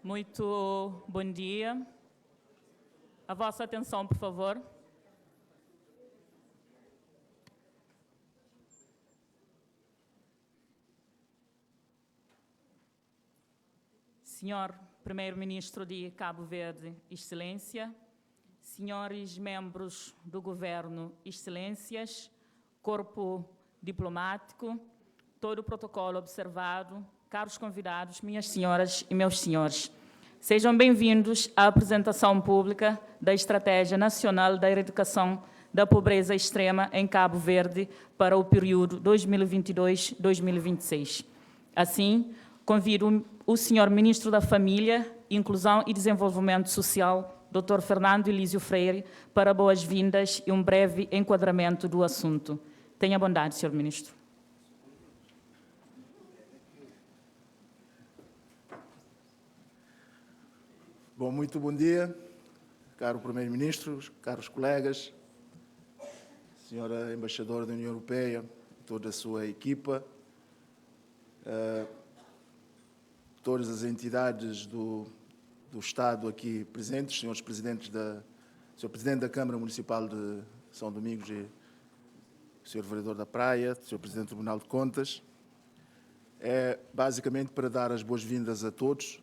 Muito bom dia. A vossa atenção, por favor. Senhor Primeiro-Ministro de Cabo Verde, Excelência, senhores membros do Governo, Excelências, Corpo Diplomático, todo o protocolo observado, caros convidados, minhas senhoras e meus senhores, sejam bem-vindos à apresentação pública da Estratégia Nacional da Erradicação da Pobreza Extrema em Cabo Verde para o período 2022-2026. Assim, convido o senhor Ministro da Família, Inclusão e Desenvolvimento Social, Dr. Fernando Elísio Freire, para boas-vindas e um breve enquadramento do assunto. Tenha bondade, senhor Ministro. Bom, muito bom dia, caro Primeiro-Ministro, caros colegas, senhora Embaixadora da União Europeia, toda a sua equipa, todas as entidades do Estado aqui presentes, senhores presidentes senhor Presidente da Câmara Municipal de São Domingos e senhor Vereador da Praia, senhor Presidente do Tribunal de Contas, é basicamente para dar as boas-vindas a todos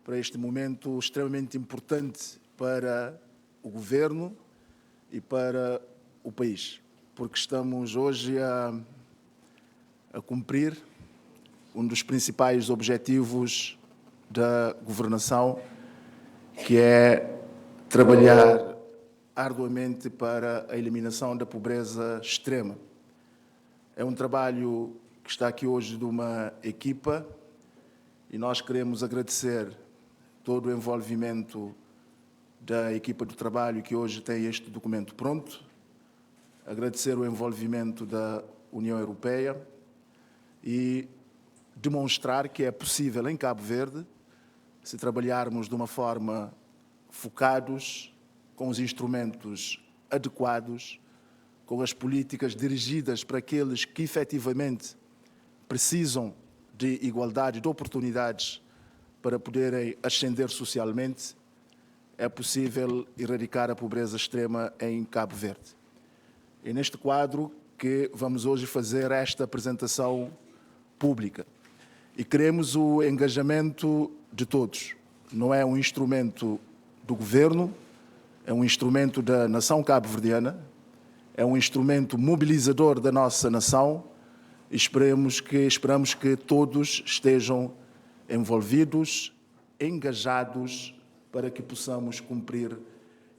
para este momento extremamente importante para o Governo e para o país, porque estamos hoje a cumprir um dos principais objetivos da governação, que é trabalhar arduamente para a eliminação da pobreza extrema. É um trabalho que está aqui hoje de uma equipa e nós queremos agradecer todo o envolvimento da equipa do trabalho que hoje tem este documento pronto, agradecer o envolvimento da União Europeia e demonstrar que é possível em Cabo Verde, se trabalharmos de uma forma focados, com os instrumentos adequados, com as políticas dirigidas para aqueles que efetivamente precisam de igualdade de oportunidades para poderem ascender socialmente, é possível erradicar a pobreza extrema em Cabo Verde. É neste quadro que vamos hoje fazer esta apresentação pública. E queremos o engajamento de todos. Não é um instrumento do Governo, é um instrumento da nação cabo-verdiana, é um instrumento mobilizador da nossa nação e esperamos que todos estejam envolvidos, engajados, para que possamos cumprir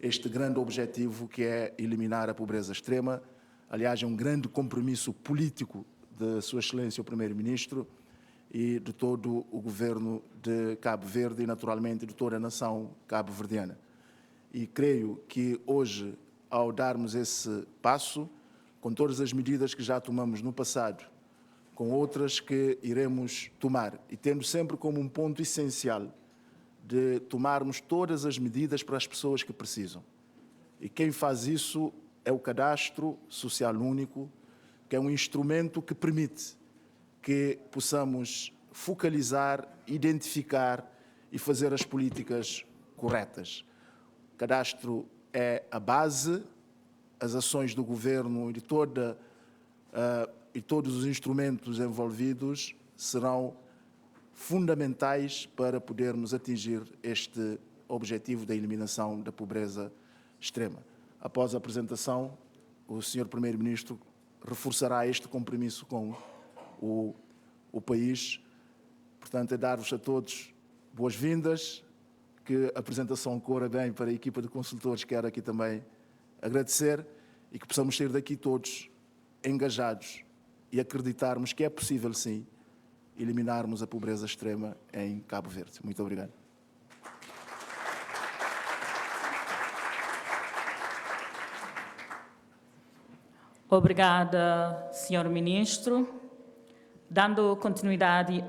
este grande objetivo que é eliminar a pobreza extrema. Aliás, é um grande compromisso político de Sua Excelência o Primeiro-Ministro e de todo o Governo de Cabo Verde e, naturalmente, de toda a nação cabo-verdiana. E creio que hoje, ao darmos esse passo, com todas as medidas que já tomamos no passado, com outras que iremos tomar, e tendo sempre como um ponto essencial de tomarmos todas as medidas para as pessoas que precisam. E quem faz isso é o Cadastro Social Único, que é um instrumento que permite que possamos focalizar, identificar e fazer as políticas corretas. O cadastro é a base, as ações do Governo e todos os instrumentos envolvidos serão fundamentais para podermos atingir este objetivo da eliminação da pobreza extrema. Após a apresentação, o Sr. Primeiro-Ministro reforçará este compromisso com o país. Portanto, é dar-vos a todos boas-vindas, que a apresentação corra bem para a equipa de consultores, quero aqui também agradecer e que possamos sair daqui todos engajados e acreditarmos que é possível, sim, eliminarmos a pobreza extrema em Cabo Verde. Muito obrigado. Obrigada, senhor Ministro. Dando continuidade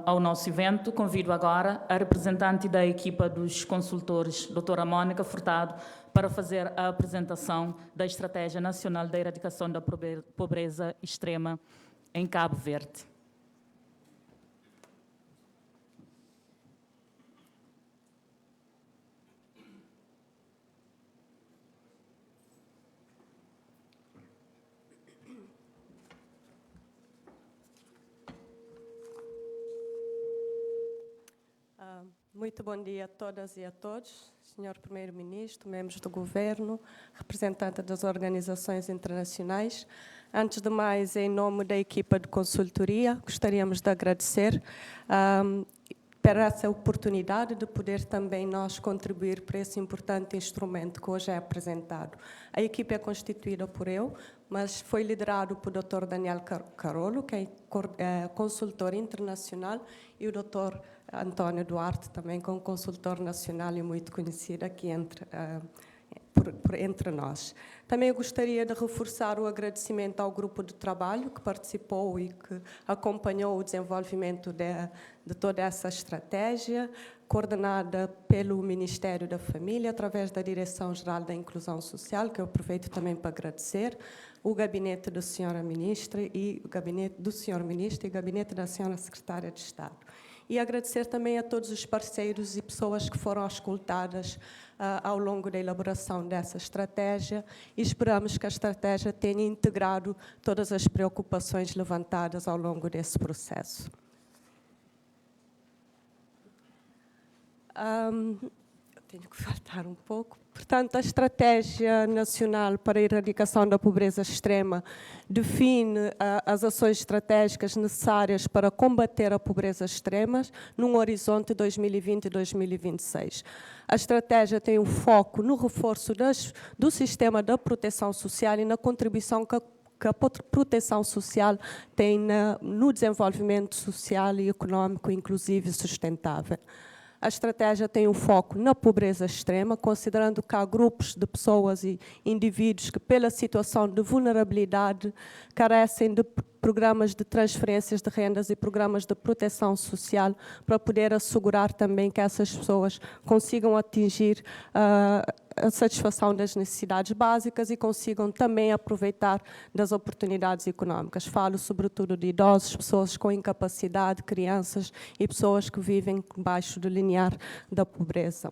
ao nosso evento, convido agora a representante da equipa dos consultores, doutora Mônica Furtado, para fazer a apresentação da Estratégia Nacional da Erradicação da Pobreza Extrema em Cabo Verde. Muito bom dia a todas e a todos, Senhor Primeiro-Ministro, membros do Governo, representantes das organizações internacionais. Antes de mais, em nome da equipa de consultoria, gostaríamos de agradecer por essa oportunidade de poder também nós contribuir para esse importante instrumento que hoje é apresentado. A equipe é constituída por eu, mas foi liderado por Dr. Daniel Carolo, que é consultor internacional, e o Dr. António Duarte, também como consultor nacional e muito conhecido aqui entre nós. Também eu gostaria de reforçar o agradecimento ao grupo de trabalho que participou e que acompanhou o desenvolvimento de toda essa estratégia, coordenada pelo Ministério da Família, através da Direção-Geral da Inclusão Social, que eu aproveito também para agradecer, o gabinete da Senhora Ministra e o gabinete do Senhor Ministro e o gabinete da Senhora Secretária de Estado. E agradecer também a todos os parceiros e pessoas que foram escutadas ao longo da elaboração dessa estratégia, e esperamos que a estratégia tenha integrado todas as preocupações levantadas ao longo desse processo. Tenho que faltar um pouco. Portanto, a Estratégia Nacional para a Erradicação da Pobreza Extrema define as ações estratégicas necessárias para combater a pobreza extrema num horizonte 2020 e 2026. A estratégia tem um foco no reforço do sistema da proteção social e na contribuição que a proteção social tem no desenvolvimento social e econômico inclusivo e sustentável. A estratégia tem um foco na pobreza extrema, considerando que há grupos de pessoas e indivíduos que, pela situação de vulnerabilidade, carecem de programas de transferências de rendas e programas de proteção social para poder assegurar também que essas pessoas consigam atingir a satisfação das necessidades básicas e consigam também aproveitar das oportunidades econômicas. Falo sobretudo de idosos, pessoas com incapacidade, crianças e pessoas que vivem embaixo do limiar da pobreza.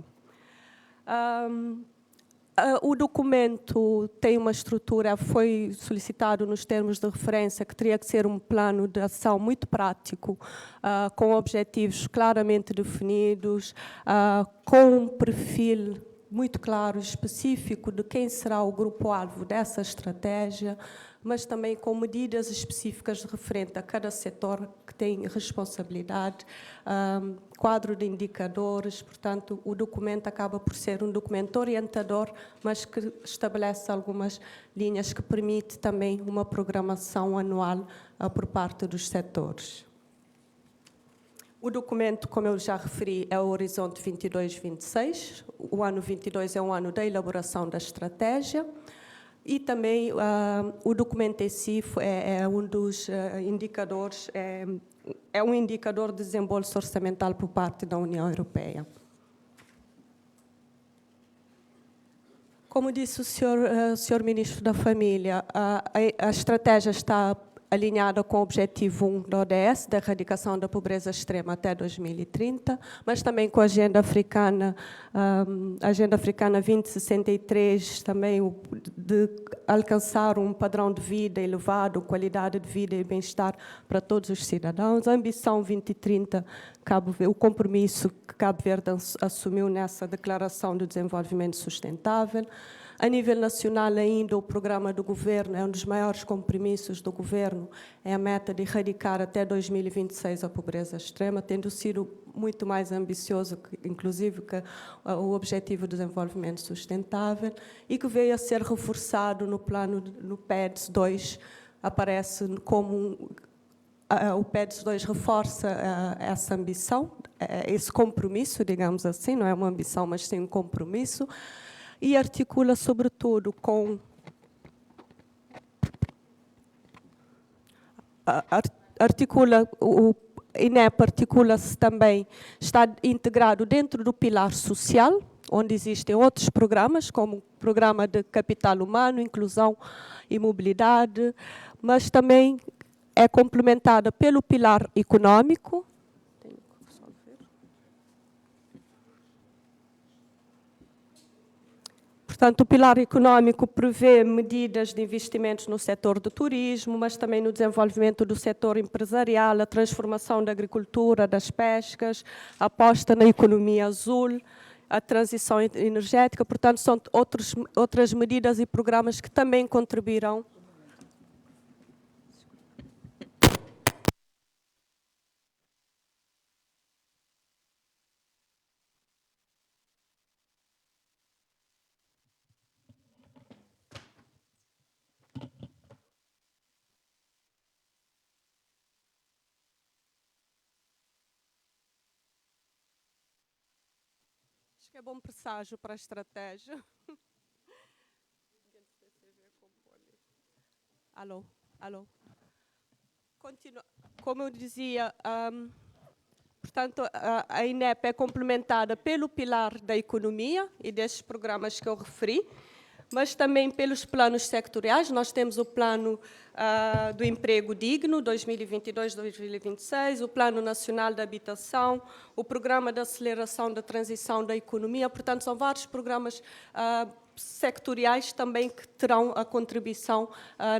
O documento tem uma estrutura, foi solicitado nos termos de referência, que teria que ser um plano de ação muito prático, com objetivos claramente definidos, com um perfil muito claro, específico de quem será o grupo-alvo dessa estratégia, mas também com medidas específicas referente a cada setor que tem responsabilidade, quadro de indicadores. Portanto, o documento acaba por ser um documento orientador, mas que estabelece algumas linhas que permite também uma programação anual por parte dos setores. O documento, como eu já referi, é o Horizonte 22-26. O ano 22 é um ano da elaboração da estratégia. E também o documento em si é um dos indicadores, é um indicador de desembolso orçamental por parte da União Europeia. Como disse o senhor Ministro da Família, a estratégia está alinhada com o objetivo 1 da ODS, da erradicação da pobreza extrema até 2030, mas também com a Agenda Africana 2063, também de alcançar um padrão de vida elevado, qualidade de vida e bem-estar para todos os cidadãos. A Ambição 2030, o compromisso que Cabo Verde assumiu nessa Declaração do Desenvolvimento Sustentável. A nível nacional ainda, o programa do governo é um dos maiores compromissos do governo, é a meta de erradicar até 2026 a pobreza extrema, tendo sido muito mais ambicioso, inclusive, que o Objetivo de Desenvolvimento Sustentável, e que veio a ser reforçado no PEDS 2, aparece como o PEDS 2 reforça essa ambição, esse compromisso, digamos assim, não é uma ambição, mas sim um compromisso, e articula, sobretudo, com o INEP articula-se também, está integrado dentro do pilar social, onde existem outros programas, como o Programa de Capital Humano, Inclusão e Mobilidade, mas também é complementada pelo pilar econômico. Portanto, o pilar econômico prevê medidas de investimentos no setor do turismo, mas também no desenvolvimento do setor empresarial, a transformação da agricultura, das pescas, a aposta na economia azul, a transição energética. Portanto, são outras medidas e programas que também contribuirão. Acho que é bom presságio para a estratégia. Alô, alô. Continua. Como eu dizia, portanto, a INEP é complementada pelo pilar da economia e desses programas que eu referi, mas também pelos planos sectoriais. Nós temos o plano do emprego digno, 2022-2026, o Plano Nacional de Habitação, o Programa de Aceleração da Transição da Economia. Portanto, são vários programas sectoriais também que terão a contribuição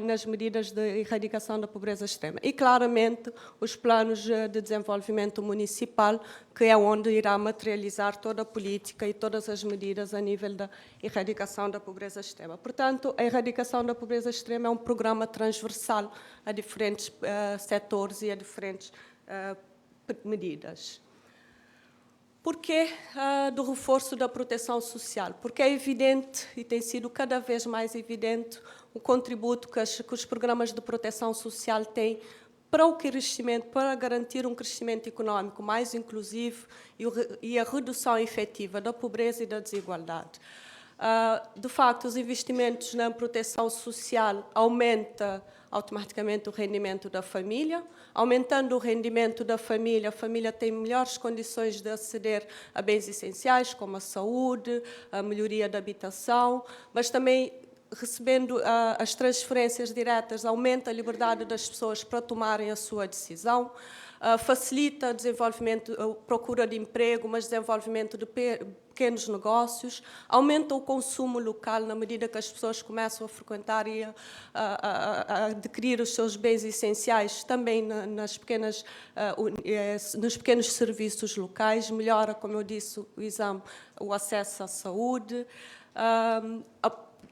nas medidas de erradicação da pobreza extrema. E, claramente, os planos de desenvolvimento municipal, que é onde irá materializar toda a política e todas as medidas a nível da erradicação da pobreza extrema. Portanto, a erradicação da pobreza extrema é um programa transversal a diferentes setores e a diferentes medidas. Porquê do reforço da proteção social? Porque é evidente, e tem sido cada vez mais evidente, o contributo que os programas de proteção social têm para o crescimento, para garantir um crescimento econômico mais inclusivo e a redução efetiva da pobreza e da desigualdade. De facto, os investimentos na proteção social aumentam automaticamente o rendimento da família. Aumentando o rendimento da família, a família tem melhores condições de aceder a bens essenciais, como a saúde, a melhoria da habitação, mas também recebendo as transferências diretas, aumenta a liberdade das pessoas para tomarem a sua decisão, facilita o desenvolvimento, a procura de emprego, mas desenvolvimento de pequenos negócios, aumenta o consumo local na medida que as pessoas começam a frequentar e a adquirir os seus bens essenciais também nos pequenos serviços locais, melhora, como eu disse, o acesso à saúde,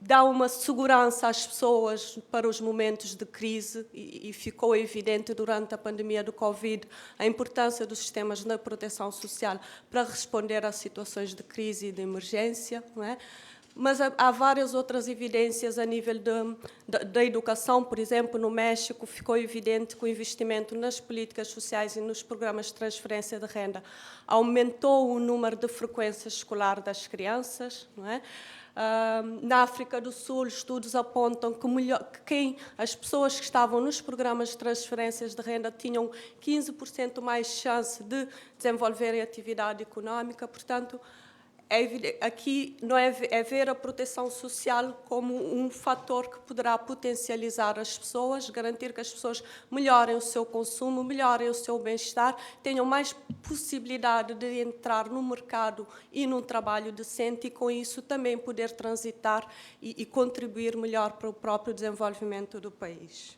dá uma segurança às pessoas para os momentos de crise e ficou evidente durante a pandemia do Covid a importância dos sistemas de proteção social para responder a situações de crise e de emergência, não é? Mas há várias outras evidências a nível da educação. Por exemplo, no México ficou evidente que o investimento nas políticas sociais e nos programas de transferência de renda aumentou o número de frequência escolar das crianças, não é? Na África do Sul, estudos apontam que as pessoas que estavam nos programas de transferências de renda tinham 15% mais chance de desenvolverem atividade econômica. Portanto, aqui não é ver a proteção social como um fator que poderá potencializar as pessoas, garantir que as pessoas melhorem o seu consumo, melhorem o seu bem-estar, tenham mais possibilidade de entrar no mercado e num trabalho decente e, com isso, também poder transitar e contribuir melhor para o próprio desenvolvimento do país.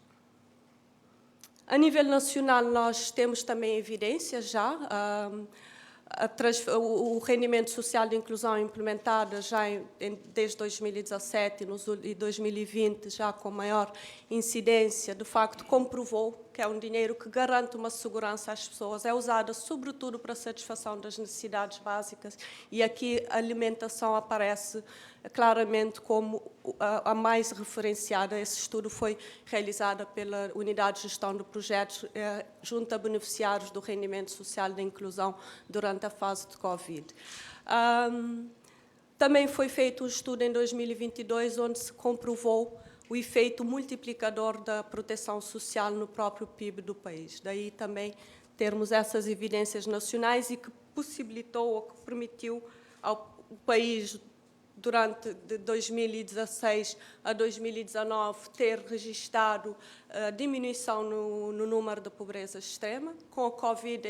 A nível nacional, nós temos também evidências já. O rendimento social de inclusão implementado já desde 2017 e 2020, já com maior incidência, de facto comprovou que é um dinheiro que garante uma segurança às pessoas, é usado sobretudo para a satisfação das necessidades básicas, e aqui a alimentação aparece claramente como a mais referenciada. Esse estudo foi realizado pela Unidade de Gestão de Projetos junto a beneficiários do rendimento social de inclusão durante a fase de Covid. Também foi feito um estudo em 2022 onde se comprovou o efeito multiplicador da proteção social no próprio PIB do país. Daí também termos essas evidências nacionais e que possibilitou ou que permitiu ao país, durante de 2016 a 2019, ter registrado diminuição no número de pobreza extrema. Com a Covid,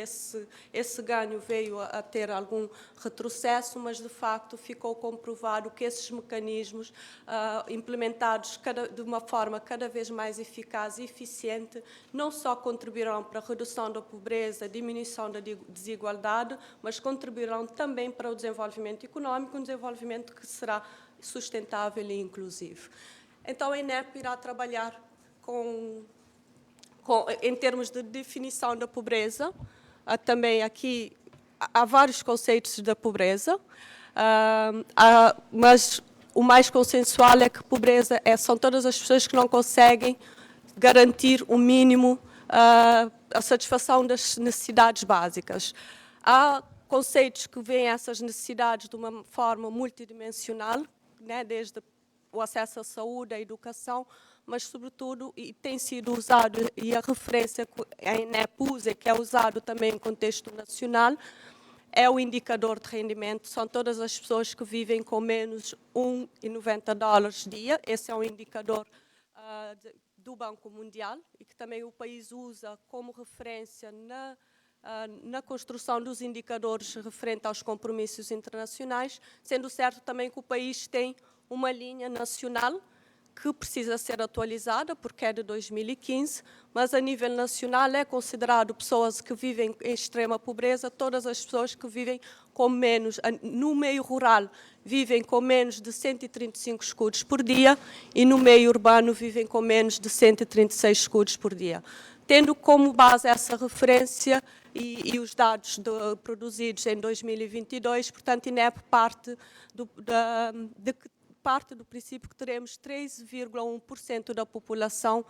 esse ganho veio a ter algum retrocesso, mas, de facto, ficou comprovado que esses mecanismos implementados de uma forma cada vez mais eficaz e eficiente não só contribuirão para a redução da pobreza, diminuição da desigualdade, mas contribuirão também para o desenvolvimento econômico, um desenvolvimento que será sustentável e inclusivo. Então, a INEP irá trabalhar em termos de definição da pobreza. Também aqui há vários conceitos da pobreza, mas o mais consensual é que pobreza são todas as pessoas que não conseguem garantir o mínimo, a satisfação das necessidades básicas. Há conceitos que veem essas necessidades de uma forma multidimensional, né, desde o acesso à saúde, à educação, mas, sobretudo, e tem sido usado, e a referência que a INEP usa, que é usado também em contexto nacional, é o indicador de rendimento. São todas as pessoas que vivem com menos $1,90 dia. Esse é um indicador do Banco Mundial e que também o país usa como referência na construção dos indicadores referente aos compromissos internacionais, sendo certo também que o país tem uma linha nacional que precisa ser atualizada, porque é de 2015, mas a nível nacional é considerado pessoas que vivem em extrema pobreza, todas as pessoas que vivem com menos, no meio rural, vivem com menos de 135 escudos por dia e no meio urbano vivem com menos de 136 escudos por dia. Tendo como base essa referência e os dados produzidos em 2022, portanto, INEP parte do princípio que teremos 3,1% da população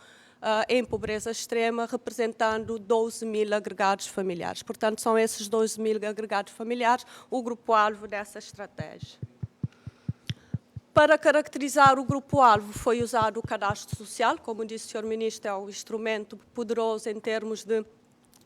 em pobreza extrema, representando 12 mil agregados familiares. Portanto, são esses 12 mil agregados familiares o grupo-alvo dessa estratégia. Para caracterizar o grupo-alvo foi usado o cadastro social, como disse o Sr. Ministro, é um instrumento poderoso em termos de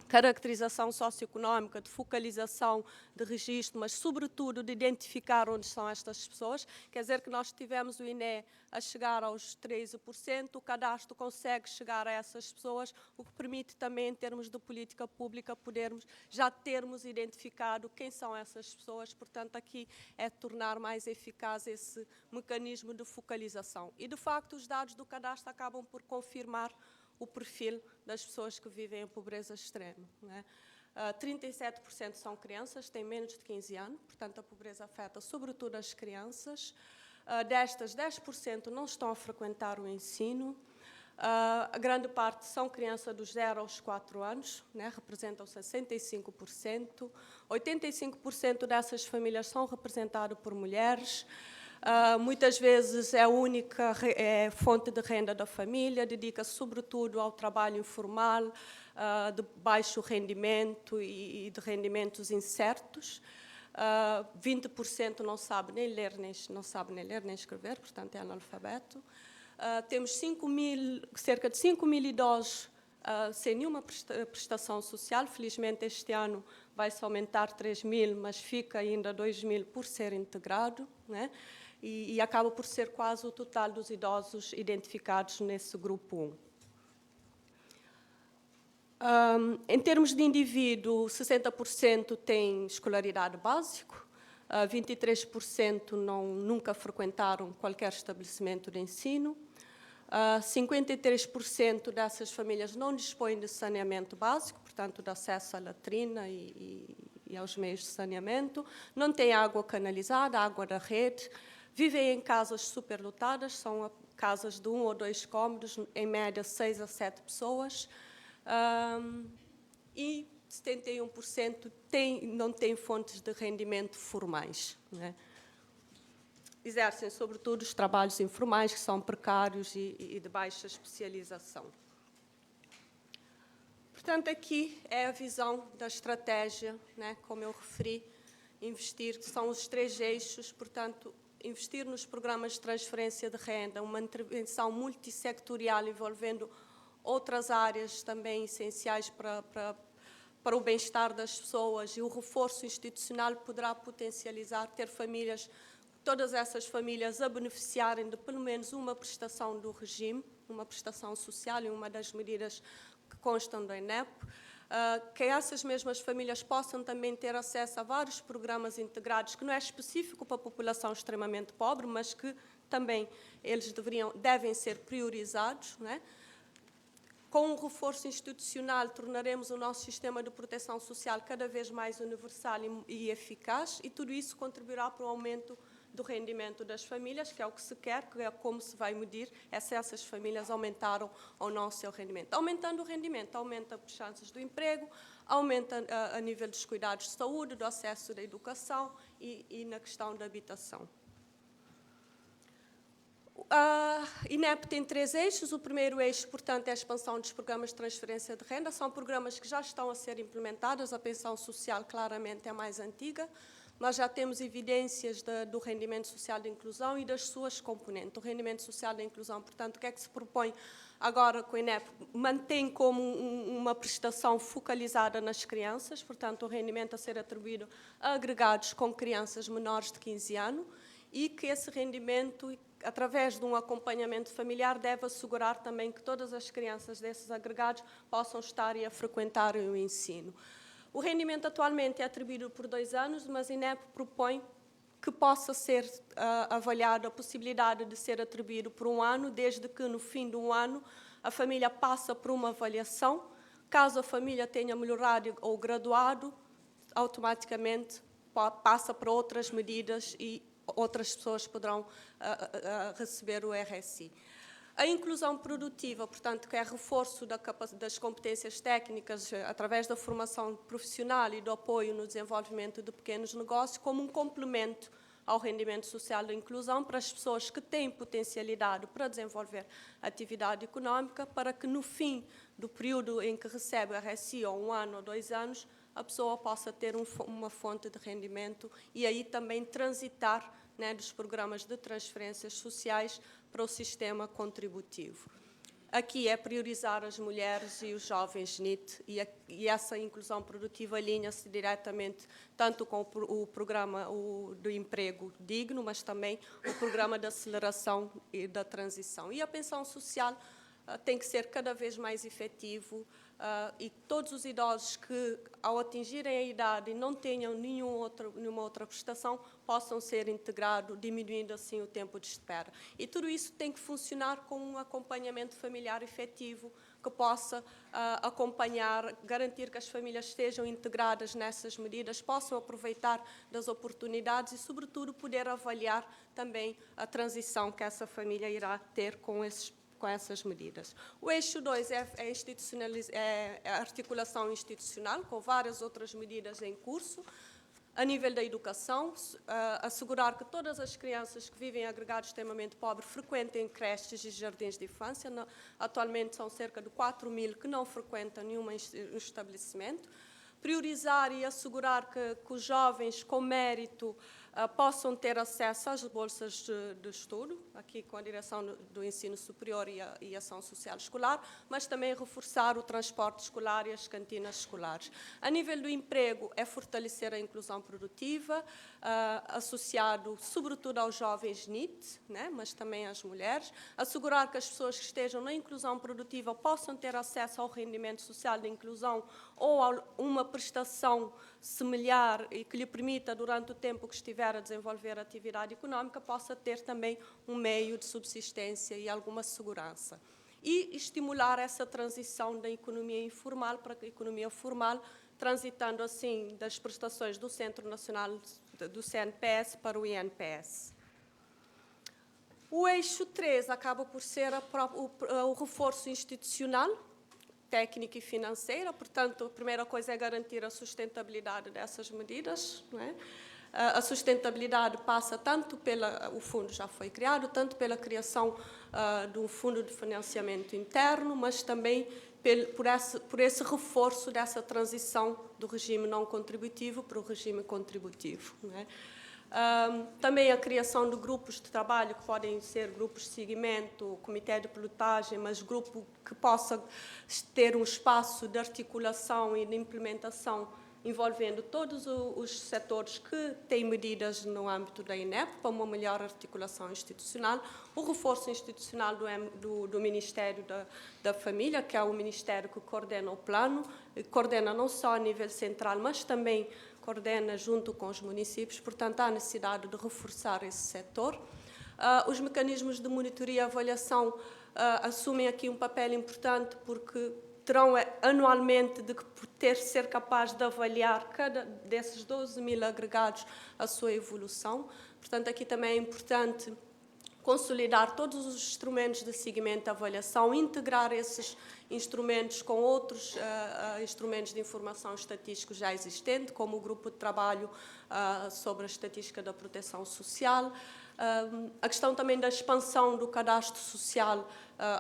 caracterização socioeconómica, de focalização, de registro, mas, sobretudo, de identificar onde são estas pessoas. Quer dizer que nós tivemos o INE a chegar aos 13%, o cadastro consegue chegar a essas pessoas, o que permite também, em termos de política pública, podermos já termos identificado quem são essas pessoas. Portanto, aqui é tornar mais eficaz esse mecanismo de focalização. E, de facto, os dados do cadastro acabam por confirmar o perfil das pessoas que vivem em pobreza extrema. Né? 37% são crianças, têm menos de 15 anos, portanto a pobreza afeta sobretudo as crianças. Destas, 10% não estão a frequentar o ensino. A grande parte são crianças dos 0 aos 4 anos, né? Representam 65%. 85% dessas famílias são representadas por mulheres. Muitas vezes é a única fonte de renda da família, dedica-se sobretudo ao trabalho informal, de baixo rendimento e de rendimentos incertos. 20% não sabe nem ler nem escrever, portanto é analfabeto. Temos cerca de 5 mil idosos sem nenhuma prestação social. Felizmente este ano vai-se aumentar 3 mil, mas fica ainda 2 mil por ser integrado, né? E acaba por ser quase o total dos idosos identificados nesse grupo 1. Em termos de indivíduo, 60% têm escolaridade básica, 23% nunca frequentaram qualquer estabelecimento de ensino, 53% dessas famílias não dispõem de saneamento básico, portanto, de acesso à latrina e aos meios de saneamento, não têm água canalizada, água da rede, vivem em casas superlotadas, são casas de 1 ou 2 cômodos, em média 6 a 7 pessoas, e 71% não têm fontes de rendimento formais, né? Exercem, sobretudo, os trabalhos informais, que são precários e de baixa especialização. Portanto, aqui é a visão da estratégia, né? Como eu referi, investir, que são os 3 eixos, portanto, investir nos programas de transferência de renda, uma intervenção multissectorial envolvendo outras áreas também essenciais para o bem-estar das pessoas, e o reforço institucional poderá potencializar, ter famílias, todas essas famílias a beneficiarem de pelo menos uma prestação do regime, uma prestação social e uma das medidas que constam do INEP, que essas mesmas famílias possam também ter acesso a vários programas integrados, que não é específico para a população extremamente pobre, mas que também eles devem ser priorizados, não é? Com um reforço institucional, tornaremos o nosso sistema de proteção social cada vez mais universal e eficaz, e tudo isso contribuirá para o aumento do rendimento das famílias, que é o que se quer, que é como se vai medir se essas famílias aumentaram ou não o seu rendimento. Aumentando o rendimento, aumenta as chances do emprego, aumenta a nível dos cuidados de saúde, do acesso à educação e na questão da habitação. A INEP tem 3 eixos. O primeiro eixo, portanto, é a expansão dos programas de transferência de renda. São programas que já estão a ser implementados. A pensão social, claramente, é mais antiga, mas já temos evidências do rendimento social de inclusão e das suas componentes. O rendimento social de inclusão, portanto, o que é que se propõe agora com o INEP? Mantém como uma prestação focalizada nas crianças, portanto, o rendimento a ser atribuído a agregados com crianças menores de 15 anos, e que esse rendimento, através de um acompanhamento familiar, deve assegurar também que todas as crianças desses agregados possam estar e a frequentar o ensino. O rendimento atualmente é atribuído por 2 anos, mas a INEP propõe que possa ser avaliada a possibilidade de ser atribuído por 1 ano, desde que no fim de 1 ano a família passa por uma avaliação. Caso a família tenha melhorado ou graduado, automaticamente passa para outras medidas e outras pessoas poderão receber o RSI. A inclusão produtiva, portanto, que é reforço das competências técnicas através da formação profissional e do apoio no desenvolvimento de pequenos negócios, como um complemento ao rendimento social da inclusão para as pessoas que têm potencialidade para desenvolver atividade econômica, para que no fim do período em que recebe o RSI, ou 1 ano ou 2 anos, a pessoa possa ter uma fonte de rendimento e aí também transitar, né, dos programas de transferências sociais para o sistema contributivo. Aqui é priorizar as mulheres e os jovens NEET, e essa inclusão produtiva alinha-se diretamente tanto com o programa do emprego digno, mas também o programa de aceleração e da transição. E a pensão social tem que ser cada vez mais efetivo, e todos os idosos que, ao atingirem a idade e não tenham nenhuma outra prestação, possam ser integrados, diminuindo assim o tempo de espera. E tudo isso tem que funcionar com um acompanhamento familiar efetivo, que possa acompanhar, garantir que as famílias estejam integradas nessas medidas, possam aproveitar das oportunidades e, sobretudo, poder avaliar também a transição que essa família irá ter com essas medidas. O eixo 2 é a articulação institucional, com várias outras medidas em curso. A nível da educação, assegurar que todas as crianças que vivem em agregados extremamente pobres frequentem creches e jardins de infância. Atualmente são cerca de 4.000 que não frequentam nenhum estabelecimento. Priorizar e assegurar que os jovens com mérito possam ter acesso às bolsas de estudo, aqui com a direção do ensino superior e ação social escolar, mas também reforçar o transporte escolar e as cantinas escolares. A nível do emprego, é fortalecer a inclusão produtiva, associado sobretudo aos jovens NEET, né, mas também às mulheres, assegurar que as pessoas que estejam na inclusão produtiva possam ter acesso ao rendimento social de inclusão ou a uma prestação semelhar e que lhe permita, durante o tempo que estiver a desenvolver a atividade econômica, possa ter também um meio de subsistência e alguma segurança. E estimular essa transição da economia informal para a economia formal, transitando assim das prestações do Centro Nacional do CNPS para o INPS. O eixo 3 acaba por ser o reforço institucional, técnica e financeira, portanto, a primeira coisa é garantir a sustentabilidade dessas medidas, não é? A sustentabilidade passa tanto o fundo já foi criado, tanto pela criação de um fundo de financiamento interno, mas também por esse reforço dessa transição do regime não contributivo para o regime contributivo, não é? Também a criação de grupos de trabalho, que podem ser grupos de seguimento, comitê de pilotagem, mas grupo que possa ter um espaço de articulação e de implementação envolvendo todos os setores que têm medidas no âmbito da INEP para uma melhor articulação institucional, o reforço institucional do Ministério da Família, que é o Ministério que coordena o plano, coordena não só a nível central, mas também coordena junto com os municípios, portanto, há necessidade de reforçar esse setor. Os mecanismos de monitoria e avaliação assumem aqui um papel importante porque terão anualmente de ser capaz de avaliar cada desses 12.000 agregados a sua evolução. Portanto, aqui também é importante consolidar todos os instrumentos de seguimento e avaliação, integrar esses instrumentos com outros instrumentos de informação estatísticos já existentes, como o grupo de trabalho sobre a estatística da proteção social, a questão também da expansão do cadastro social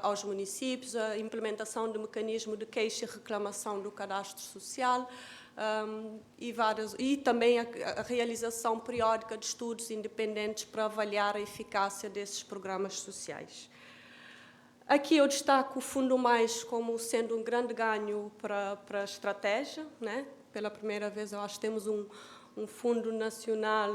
aos municípios, a implementação do mecanismo de queixa e reclamação do cadastro social e também a realização periódica de estudos independentes para avaliar a eficácia desses programas sociais. Aqui eu destaco o Fundo Mais como sendo um grande ganho para a estratégia, né? Pela primeira vez, eu acho que temos um fundo nacional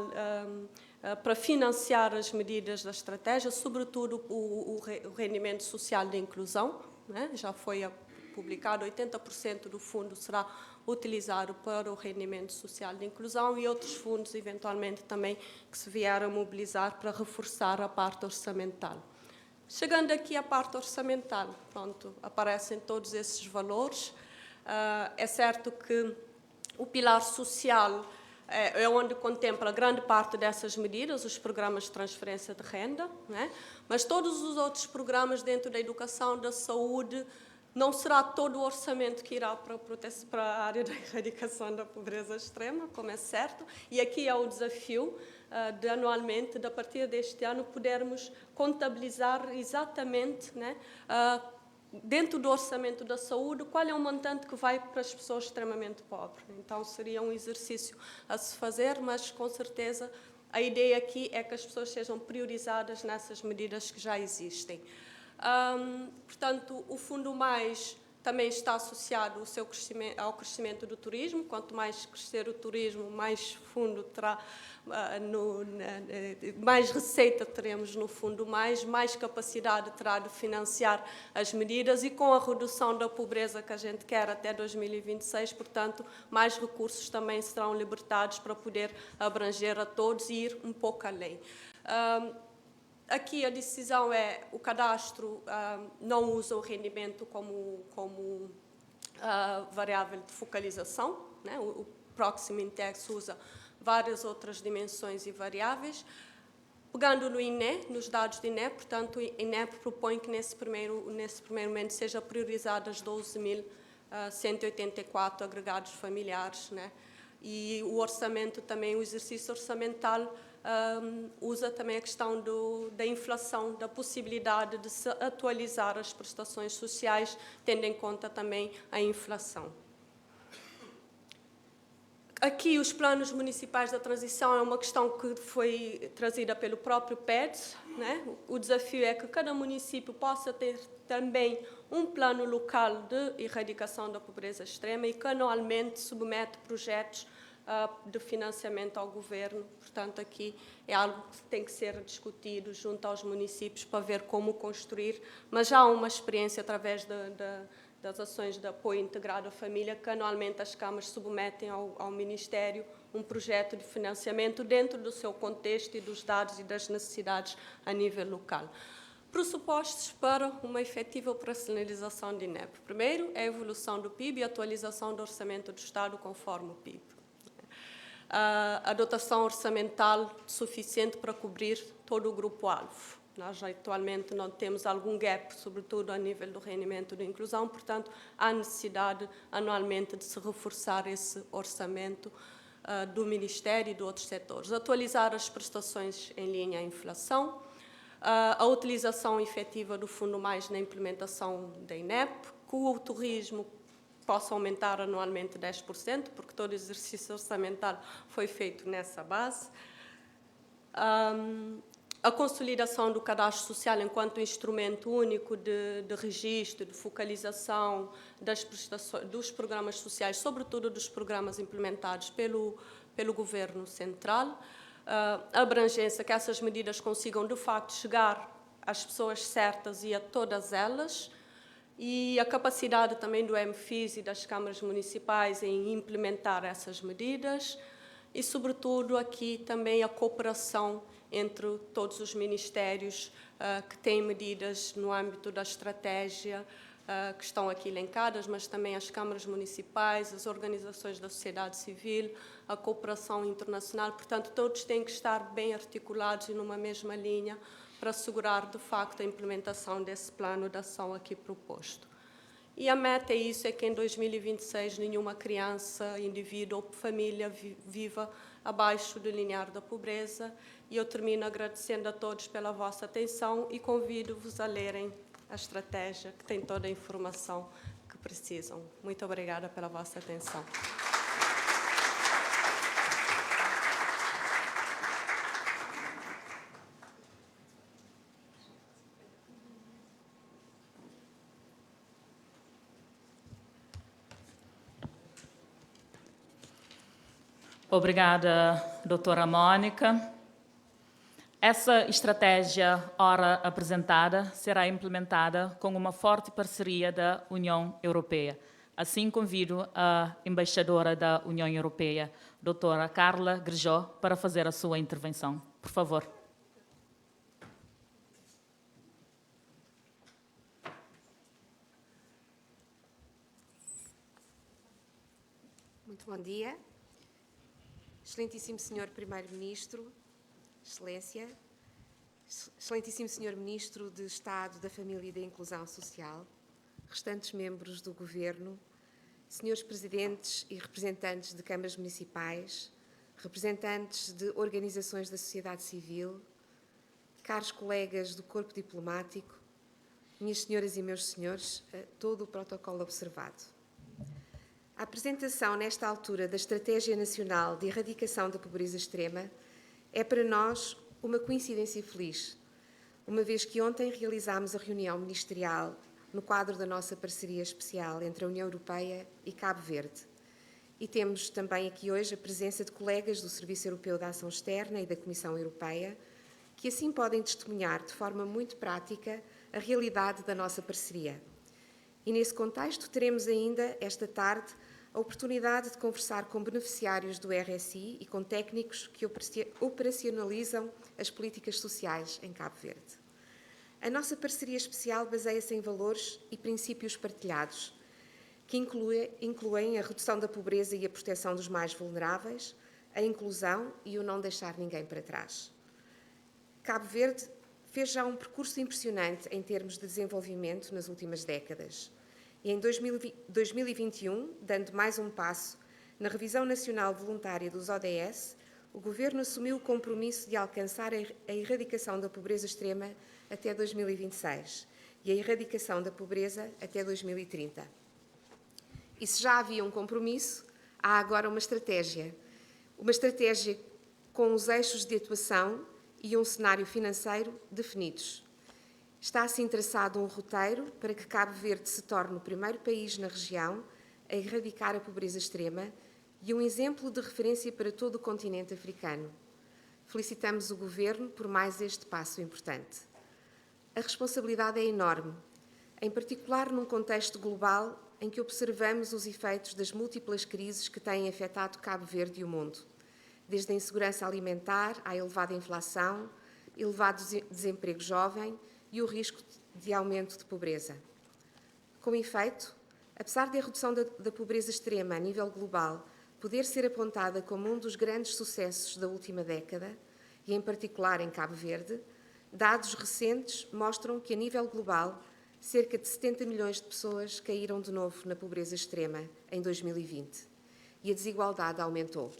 para financiar as medidas da estratégia, sobretudo o rendimento social de inclusão, né? Já foi publicado, 80% do fundo será utilizado para o rendimento social de inclusão e outros fundos, eventualmente, também que se vieram a mobilizar para reforçar a parte orçamental. Chegando aqui à parte orçamental, pronto, aparecem todos esses valores. É certo que o pilar social é onde contempla grande parte dessas medidas, os programas de transferência de renda, né? Mas todos os outros programas dentro da educação, da saúde, não será todo o orçamento que irá para a área da erradicação da pobreza extrema, como é certo, e aqui é o desafio de anualmente, a partir deste ano, podermos contabilizar exatamente, né, dentro do orçamento da saúde, qual é o montante que vai para as pessoas extremamente pobres. Então, seria um exercício a se fazer, mas, com certeza, a ideia aqui é que as pessoas sejam priorizadas nessas medidas que já existem. Portanto, o Fundo Mais também está associado ao crescimento do turismo. Quanto mais crescer o turismo, mais fundo terá, mais receita teremos no Fundo Mais capacidade terá de financiar as medidas e com a redução da pobreza que a gente quer até 2026, portanto, mais recursos também serão libertados para poder abranger a todos e ir um pouco além. Aqui a decisão é o cadastro não usa o rendimento como variável de focalização, né? O Proxima Index usa várias outras dimensões e variáveis. Pegando no INE, nos dados do INE, portanto, o INEP propõe que nesse primeiro momento seja priorizadas 12.184 agregados familiares, né? E o orçamento também, o exercício orçamental usa também a questão da inflação, da possibilidade de se atualizar as prestações sociais, tendo em conta também a inflação. Aqui, os planos municipais da transição é uma questão que foi trazida pelo próprio PEDS, né? O desafio é que cada município possa ter também um plano local de erradicação da pobreza extrema e que anualmente submete projetos de financiamento ao governo. Portanto, aqui é algo que tem que ser discutido junto aos municípios para ver como construir, mas já há uma experiência através das ações de apoio integrado à família, que anualmente as câmaras submetem ao Ministério um projeto de financiamento dentro do seu contexto e dos dados e das necessidades a nível local. Pressupostos para uma efetiva operacionalização de INEP. Primeiro, é a evolução do PIB e a atualização do orçamento do Estado conforme o PIB. A dotação orçamental suficiente para cobrir todo o grupo-alvo. Nós atualmente não temos algum gap, sobretudo a nível do rendimento de inclusão, portanto, há necessidade anualmente de se reforçar esse orçamento do Ministério e de outros setores. Atualizar as prestações em linha à inflação, a utilização efetiva do Fundo Mais na implementação da INEP, que o turismo possa aumentar anualmente 10%, porque todo o exercício orçamental foi feito nessa base. a consolidação do cadastro social enquanto instrumento único de registro, de focalização das prestações, dos programas sociais, sobretudo dos programas implementados pelo Governo Central, a abrangência, que essas medidas consigam, de facto, chegar às pessoas certas e a todas elas, e a capacidade também do MFIS e das câmaras municipais em implementar essas medidas, e, sobretudo, aqui também a cooperação entre todos os ministérios que têm medidas no âmbito da estratégia, que estão aqui elencadas, mas também as câmaras municipais, as organizações da sociedade civil, a cooperação internacional. Portanto, todos têm que estar bem articulados e numa mesma linha para assegurar, de facto, a implementação desse plano de ação aqui proposto. E a meta é isso, é que em 2026 nenhuma criança, indivíduo ou família viva abaixo do limiar da pobreza. E eu termino agradecendo a todos pela vossa atenção e convido-vos a lerem a estratégia, que tem toda a informação que precisam. Muito obrigada pela vossa atenção. Obrigada, doutora Mônica. Essa estratégia, ora apresentada, será implementada com uma forte parceria da União Europeia. Assim, convido a embaixadora da União Europeia, doutora Carla Grejó, para fazer a sua intervenção. Por favor. Muito bom dia. Excelentíssimo Senhor Primeiro-Ministro, Excelência, Excelentíssimo Senhor Ministro de Estado da Família e da Inclusão Social, restantes membros do Governo, Senhores Presidentes e representantes de câmaras municipais, representantes de organizações da sociedade civil, caros colegas do corpo diplomático, minhas senhoras e meus senhores, todo o protocolo observado. A apresentação, nesta altura, da Estratégia Nacional de Erradicação da Pobreza Extrema é para nós uma coincidência feliz, uma vez que ontem realizámos a reunião ministerial no quadro da nossa parceria especial entre a União Europeia e Cabo Verde. E temos também aqui hoje a presença de colegas do Serviço Europeu de Ação Externa e da Comissão Europeia, que assim podem testemunhar de forma muito prática a realidade da nossa parceria. E nesse contexto teremos ainda, esta tarde, a oportunidade de conversar com beneficiários do RSI e com técnicos que operacionalizam as políticas sociais em Cabo Verde. A nossa parceria especial baseia-se em valores e princípios partilhados, que incluem a redução da pobreza e a proteção dos mais vulneráveis, a inclusão e o não deixar ninguém para trás. Cabo Verde fez já um percurso impressionante em termos de desenvolvimento nas últimas décadas. E em 2021, dando mais um passo na revisão nacional voluntária dos ODS, o Governo assumiu o compromisso de alcançar a erradicação da pobreza extrema até 2026 e a erradicação da pobreza até 2030. E se já havia um compromisso, há agora uma estratégia com os eixos de atuação e um cenário financeiro definidos. Está assim traçado um roteiro para que Cabo Verde se torne o primeiro país na região a erradicar a pobreza extrema e um exemplo de referência para todo o continente africano. Felicitamos o Governo por mais este passo importante. A responsabilidade é enorme, em particular num contexto global em que observamos os efeitos das múltiplas crises que têm afetado Cabo Verde e o mundo, desde a insegurança alimentar à elevada inflação, elevado desemprego jovem e o risco de aumento de pobreza. Com efeito, apesar da redução da pobreza extrema a nível global poder ser apontada como um dos grandes sucessos da última década, e em particular em Cabo Verde, dados recentes mostram que, a nível global, cerca de 70 milhões de pessoas caíram de novo na pobreza extrema em 2020 e a desigualdade aumentou.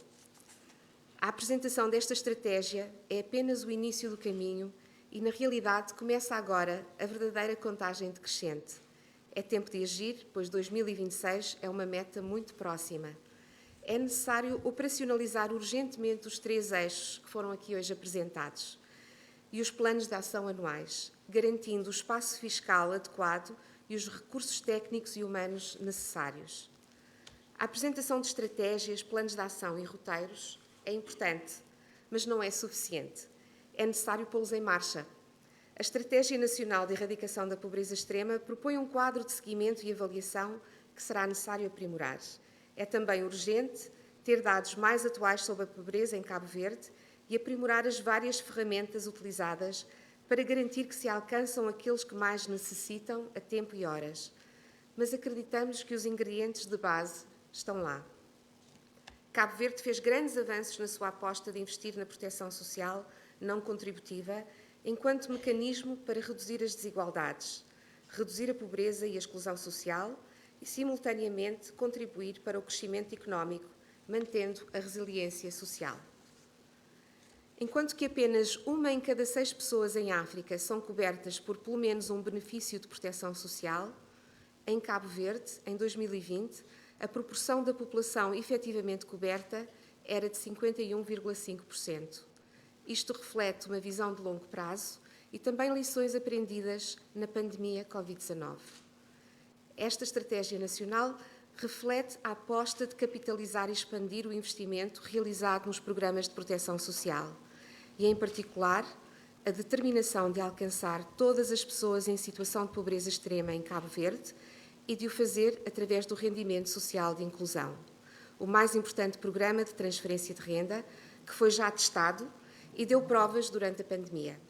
A apresentação desta estratégia é apenas o início do caminho e, na realidade, começa agora a verdadeira contagem decrescente. É tempo de agir, pois 2026 é uma meta muito próxima. É necessário operacionalizar urgentemente os 3 eixos que foram aqui hoje apresentados. e os planos de ação anuais, garantindo o espaço fiscal adequado e os recursos técnicos e humanos necessários. A apresentação de estratégias, planos de ação e roteiros é importante, mas não é suficiente. É necessário pô-los em marcha. A Estratégia Nacional de Erradicação da Pobreza Extrema propõe um quadro de seguimento e avaliação que será necessário aprimorar. É também urgente ter dados mais atuais sobre a pobreza em Cabo Verde e aprimorar as várias ferramentas utilizadas para garantir que se alcançam aqueles que mais necessitam a tempo e horas. Mas acreditamos que os ingredientes de base estão lá. Cabo Verde fez grandes avanços na sua aposta de investir na proteção social não contributiva enquanto mecanismo para reduzir as desigualdades, reduzir a pobreza e a exclusão social e, simultaneamente, contribuir para o crescimento económico, mantendo a resiliência social. Enquanto que apenas 1 em cada 6 pessoas em África são cobertas por pelo menos um benefício de proteção social, em Cabo Verde, em 2020, a proporção da população efetivamente coberta era de 51,5%. Isto reflete uma visão de longo prazo e também lições aprendidas na pandemia Covid-19. Esta estratégia nacional reflete a aposta de capitalizar e expandir o investimento realizado nos programas de proteção social e, em particular, a determinação de alcançar todas as pessoas em situação de pobreza extrema em Cabo Verde e de o fazer através do rendimento social de inclusão, o mais importante programa de transferência de renda que foi já testado e deu provas durante a pandemia.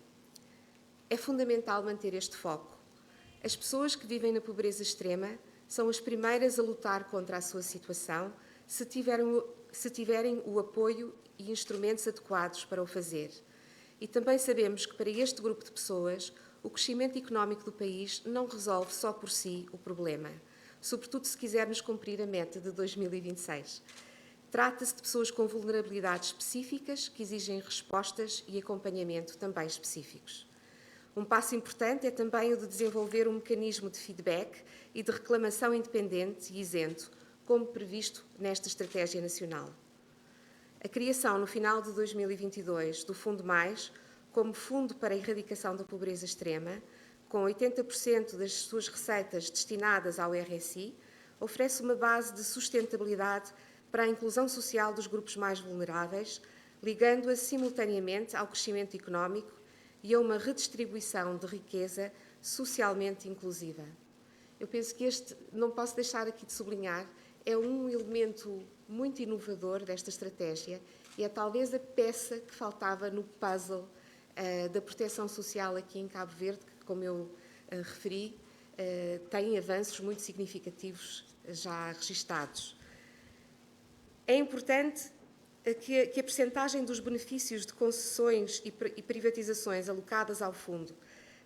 É fundamental manter este foco. As pessoas que vivem na pobreza extrema são as primeiras a lutar contra a sua situação se tiverem o apoio e instrumentos adequados para o fazer. E também sabemos que para este grupo de pessoas o crescimento económico do país não resolve só por si o problema, sobretudo se quisermos cumprir a meta de 2026. Trata-se de pessoas com vulnerabilidades específicas que exigem respostas e acompanhamento também específicos. Um passo importante é também o de desenvolver um mecanismo de feedback e de reclamação independente e isento, como previsto nesta Estratégia Nacional. A criação, no final de 2022, do Fundo Mais, como Fundo para a Erradicação da Pobreza Extrema, com 80% das suas receitas destinadas ao RSI, oferece uma base de sustentabilidade para a inclusão social dos grupos mais vulneráveis, ligando-a simultaneamente ao crescimento económico e a uma redistribuição de riqueza socialmente inclusiva. Eu penso que este, não posso deixar aqui de sublinhar, é um elemento muito inovador desta estratégia e é talvez a peça que faltava no puzzle da proteção social aqui em Cabo Verde, que, como eu referi, tem avanços muito significativos já registados. É importante que a percentagem dos benefícios de concessões e privatizações alocadas ao fundo,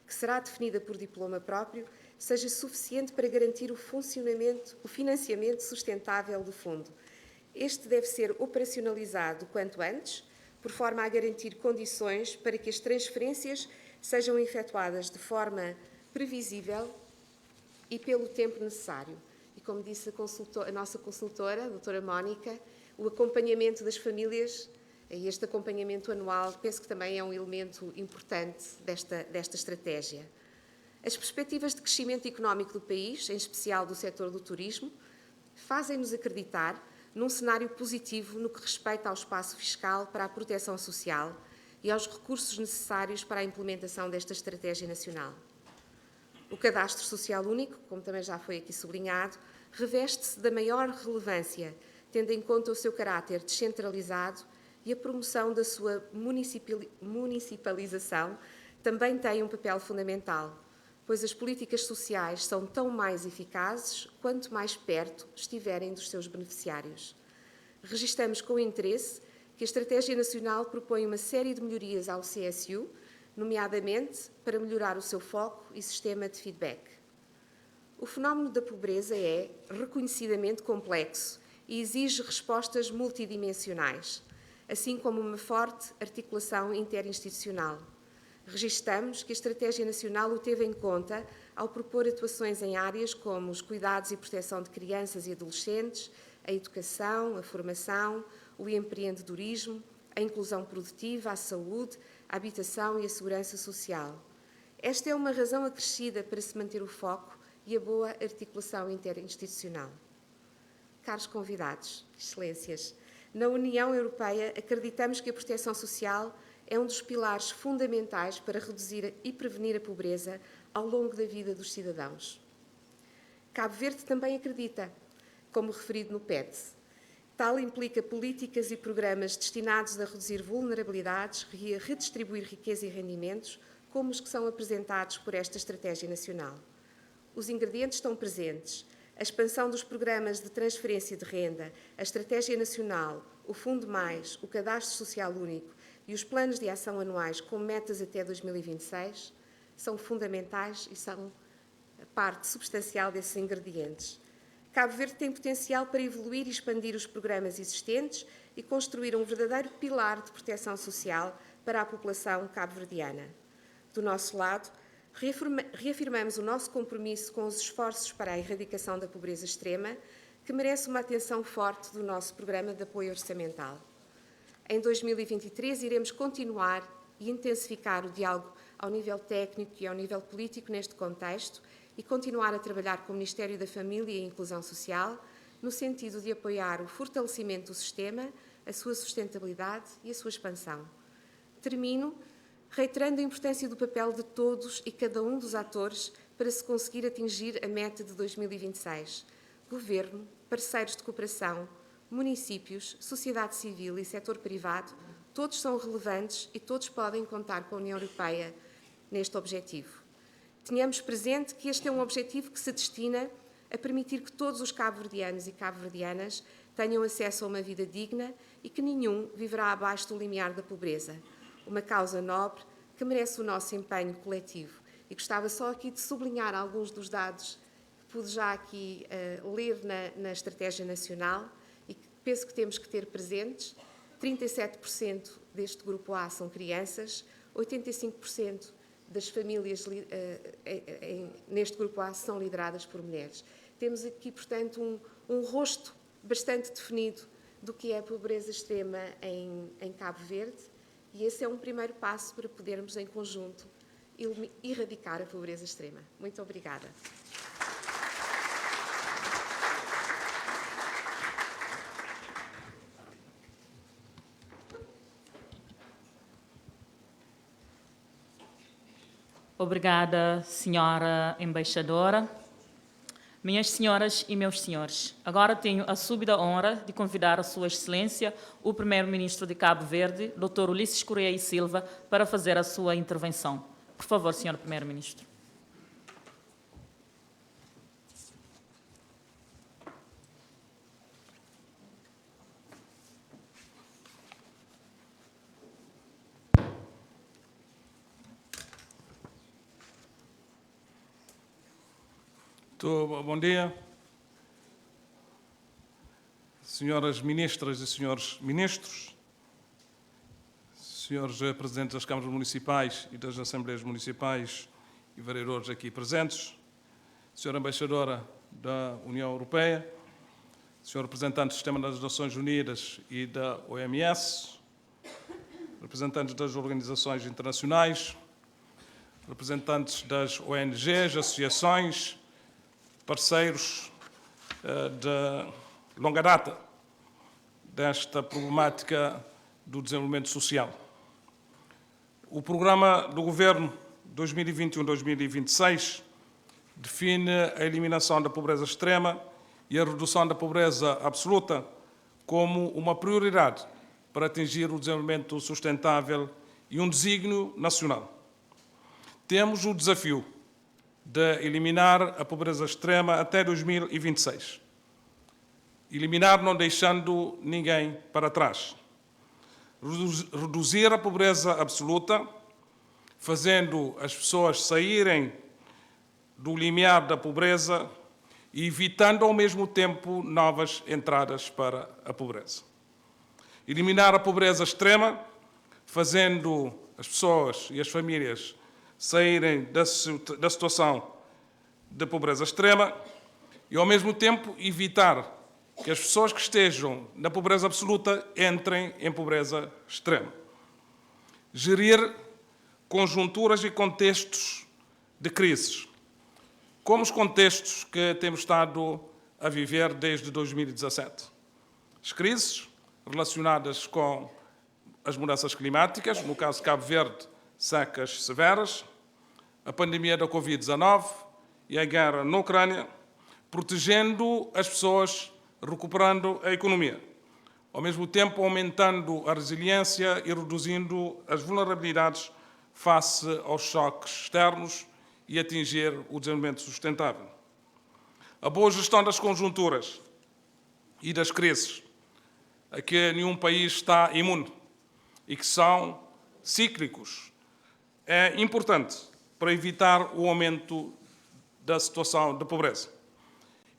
que será definida por diploma próprio, seja suficiente para garantir o financiamento sustentável do fundo. Este deve ser operacionalizado quanto antes, por forma a garantir condições para que as transferências sejam efetuadas de forma previsível e pelo tempo necessário. E como disse a nossa consultora, a doutora Mónica, o acompanhamento das famílias e este acompanhamento anual, penso que também é um elemento importante desta estratégia. As perspectivas de crescimento económico do país, em especial do setor do turismo, fazem-nos acreditar num cenário positivo no que respeita ao espaço fiscal para a proteção social e aos recursos necessários para a implementação desta estratégia nacional. O Cadastro Social Único, como também já foi aqui sublinhado, reveste-se da maior relevância, tendo em conta o seu caráter descentralizado e a promoção da sua municipalização também tem um papel fundamental, pois as políticas sociais são tão mais eficazes quanto mais perto estiverem dos seus beneficiários. Registamos com interesse que a Estratégia Nacional propõe uma série de melhorias ao CSU, nomeadamente para melhorar o seu foco e sistema de feedback. O fenómeno da pobreza é reconhecidamente complexo e exige respostas multidimensionais, assim como uma forte articulação interinstitucional. Registamos que a Estratégia Nacional o teve em conta ao propor atuações em áreas como os cuidados e proteção de crianças e adolescentes, a educação, a formação, o empreendedorismo, a inclusão produtiva, a saúde, a habitação e a segurança social. Esta é uma razão acrescida para se manter o foco e a boa articulação interinstitucional. Caros convidados, excelências, na União Europeia acreditamos que a proteção social é um dos pilares fundamentais para reduzir e prevenir a pobreza ao longo da vida dos cidadãos. Cabo Verde também acredita, como referido no PET. Tal implica políticas e programas destinados a reduzir vulnerabilidades e a redistribuir riqueza e rendimentos, como os que são apresentados por esta Estratégia Nacional. Os ingredientes estão presentes. A expansão dos programas de transferência de renda, a Estratégia Nacional, o Fundo Mais, o Cadastro Social Único e os planos de ação anuais com metas até 2026 são fundamentais e são parte substancial desses ingredientes. Cabo Verde tem potencial para evoluir e expandir os programas existentes e construir um verdadeiro pilar de proteção social para a população cabo-verdiana. Do nosso lado, reafirmamos o nosso compromisso com os esforços para a erradicação da pobreza extrema, que merece uma atenção forte do nosso programa de apoio orçamental. Em 2023, iremos continuar e intensificar o diálogo ao nível técnico e ao nível político neste contexto e continuar a trabalhar com o Ministério da Família e Inclusão Social no sentido de apoiar o fortalecimento do sistema, a sua sustentabilidade e a sua expansão. Termino reiterando a importância do papel de todos e cada um dos atores para se conseguir atingir a meta de 2026. Governo, parceiros de cooperação, municípios, sociedade civil e setor privado, todos são relevantes e todos podem contar com a União Europeia neste objetivo. Tenhamos presente que este é um objetivo que se destina a permitir que todos os cabo-verdianos e cabo-verdianas tenham acesso a uma vida digna e que nenhum viverá abaixo do limiar da pobreza. Uma causa nobre que merece o nosso empenho coletivo. E gostava só aqui de sublinhar alguns dos dados que pude já aqui ler na Estratégia Nacional e que penso que temos que ter presentes. 37% deste grupo A são crianças, 85% das famílias neste grupo A são lideradas por mulheres. Temos aqui, portanto, um rosto bastante definido do que é a pobreza extrema em Cabo Verde e esse é um primeiro passo para podermos, em conjunto, erradicar a pobreza extrema. Muito obrigada. Obrigada, senhora embaixadora. Minhas senhoras e meus senhores, agora tenho a súbita honra de convidar a Sua Excelência, o Primeiro-Ministro de Cabo Verde, Dr. Ulisses Correia e Silva, para fazer a sua intervenção. Por favor, senhor Primeiro-Ministro. Bom dia, senhoras ministras e senhores ministros, senhores presidentes das câmaras municipais e das assembleias municipais e vereadores aqui presentes, senhora embaixadora da União Europeia, senhor representante do Sistema das Nações Unidas e da OMS, representantes das organizações internacionais, representantes das ONGs, associações, parceiros de longa data desta problemática do desenvolvimento social. O programa do Governo 2021-2026 define a eliminação da pobreza extrema e a redução da pobreza absoluta como uma prioridade para atingir o desenvolvimento sustentável e um desígnio nacional. Temos o desafio de eliminar a pobreza extrema até 2026. Eliminar não deixando ninguém para trás. Reduzir a pobreza absoluta, fazendo as pessoas saírem do limiar da pobreza e evitando ao mesmo tempo novas entradas para a pobreza. Eliminar a pobreza extrema, fazendo as pessoas e as famílias saírem da situação de pobreza extrema e, ao mesmo tempo, evitar que as pessoas que estejam na pobreza absoluta entrem em pobreza extrema. gerir conjunturas e contextos de crises, como os contextos que temos estado a viver desde 2017. As crises relacionadas com as mudanças climáticas, no caso de Cabo Verde, secas severas, a pandemia da Covid-19 e a guerra na Ucrânia, protegendo as pessoas, recuperando a economia, ao mesmo tempo aumentando a resiliência e reduzindo as vulnerabilidades face aos choques externos e atingir o desenvolvimento sustentável. A boa gestão das conjunturas e das crises, a que nenhum país está imune e que são cíclicos, é importante para evitar o aumento da situação de pobreza.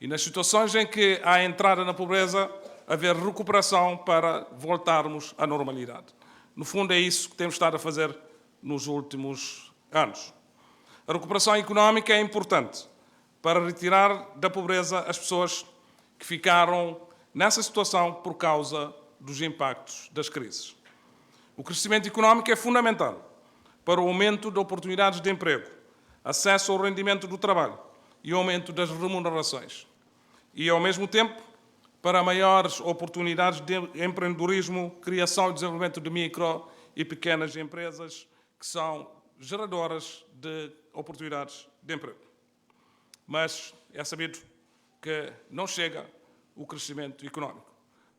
E nas situações em que há entrada na pobreza, haver recuperação para voltarmos à normalidade. No fundo, é isso que temos estado a fazer nos últimos anos. A recuperação económica é importante para retirar da pobreza as pessoas que ficaram nessa situação por causa dos impactos das crises. O crescimento económico é fundamental para o aumento de oportunidades de emprego, acesso ao rendimento do trabalho e aumento das remunerações. E, ao mesmo tempo, para maiores oportunidades de empreendedorismo, criação e desenvolvimento de micro e pequenas empresas que são geradoras de oportunidades de emprego. Mas é sabido que não chega o crescimento económico.